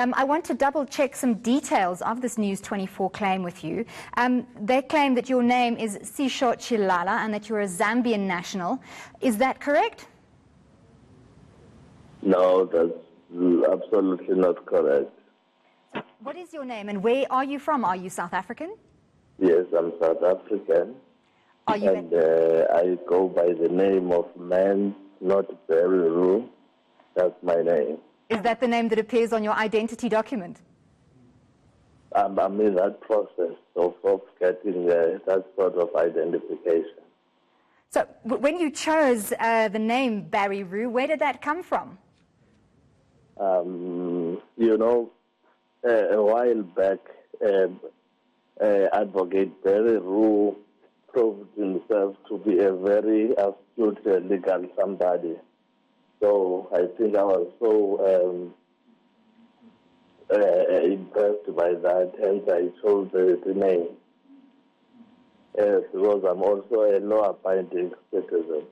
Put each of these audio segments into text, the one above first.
I want to double-check some details of this News 24 claim with you. They claim that your name is Sisho Chilala and that you're a Zambian national. Is that correct? No, that's absolutely not correct. So what is your name and where are you from? Are you South African? Yes, I'm South African. Are you? And I go by the name of Man, not Berry. That's my name. Is that the name that appears on your identity document? I'm in that process of getting that sort of identification. So when you chose the name Barry Roo, where did that come from? You know, a while back, Advocate Barry Roo proved himself to be a very astute legal somebody. So I think I was so impressed by that, hence I chose the name. Yes, because I'm also a law-abiding citizen.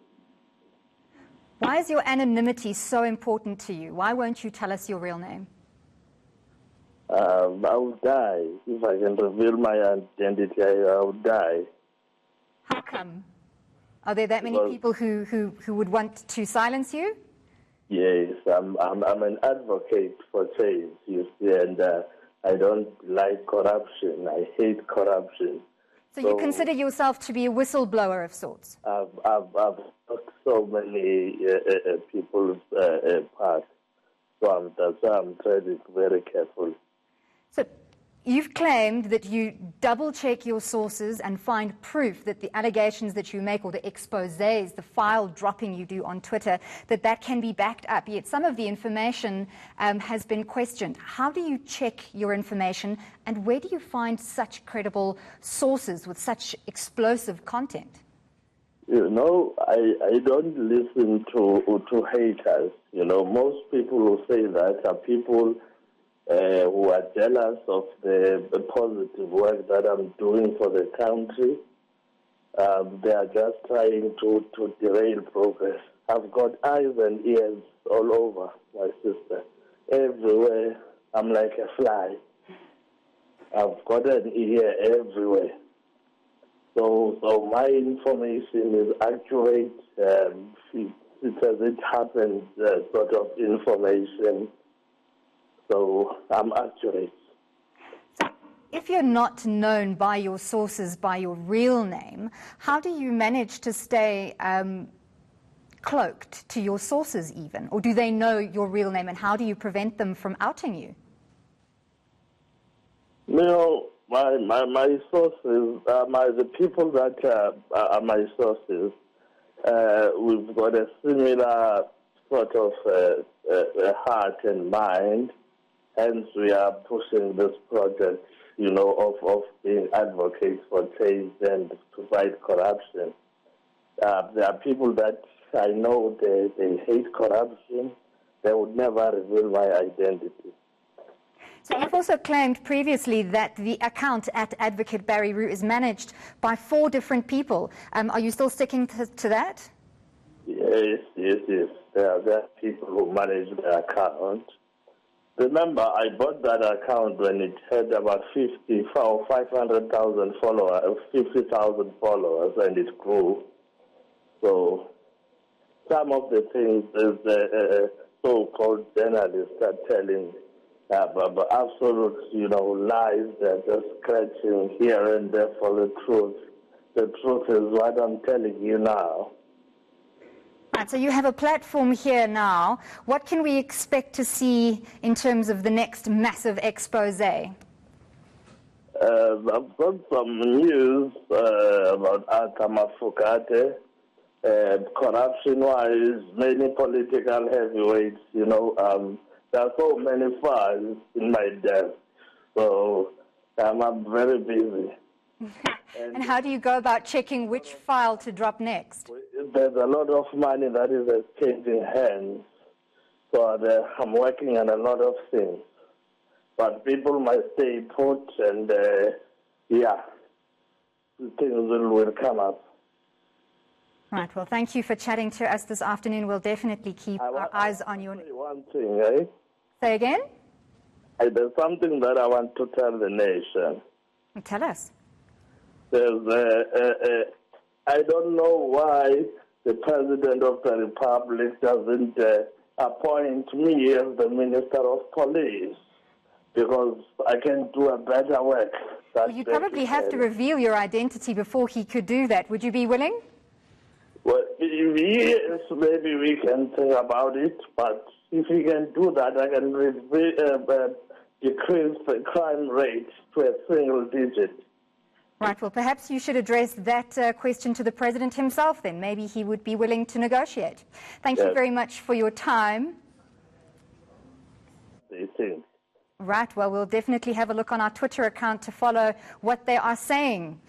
Why is your anonymity so important to you? Why won't you tell us your real name? I will die. If I can reveal my identity, I will die. How come? Are there that many people who would want to silence you? Yes, I'm an advocate for change, you see, and I don't like corruption. I hate corruption. So you consider yourself to be a whistleblower of sorts? I've got so many people's parts, so that's why I'm treading very careful. So you've claimed that you double-check your sources and find proof that the allegations that you make or the exposés, the file dropping you do on Twitter, that can be backed up, yet some of the information has been questioned. How do you check your information and where do you find such credible sources with such explosive content? You know, I don't listen to haters. You know, most people who say that are people who are jealous of the positive work that I'm doing for the country. They are just trying to derail progress. I've got eyes and ears all over, my sister. Everywhere, I'm like a fly. I've got an ear everywhere. So my information is accurate. It as it happens, sort of information. So I'm accurate. If you're not known by your sources, by your real name, how do you manage to stay cloaked to your sources even? Or do they know your real name, and how do you prevent them from outing you? You know, my sources, the people that are my sources, we've got a similar sort of heart and mind. Hence, we are pushing this project, you know, of being advocates for change and to fight corruption. There are people that I know they hate corruption. They would never reveal my identity. So you've also claimed previously that the account at Advocate Barry Roo is managed by 4 different people. Are you still sticking to that? Yes. There are people who manage the account. Remember, I bought that account when it had about 500,000 followers, 50,000 followers, and it grew. So some of the things the so-called journalists are telling but absolute, you know, lies. They're just scratching here and there for the truth. The truth is what I'm telling you now. Right, so you have a platform here now. What can we expect to see in terms of the next massive expose? I've got some news about Akamafukate. Corruption-wise, many political heavyweights, you know, there are so many files in my desk, so I'm very busy. And how do you go about checking which file to drop next? There's a lot of money that is exchanging hands, so I'm working on a lot of things. But people must stay put, and things will come up. Right, well, thank you for chatting to us this afternoon. We'll definitely keep our eyes on your... One thing, eh? Say again? There's something that I want to tell the nation. Tell us. I don't know why the President of the Republic doesn't appoint me as the Minister of Police, because I can do a better work. Well, you'd probably have to reveal your identity before he could do that. Would you be willing? Well, yes, maybe we can think about it, but if we can do that, I can decrease the crime rate to a single digit. Right, well, perhaps you should address that question to the President himself then. Maybe he would be willing to negotiate. Thank you very much for your time. Right, well, we'll definitely have a look on our Twitter account to follow what they are saying.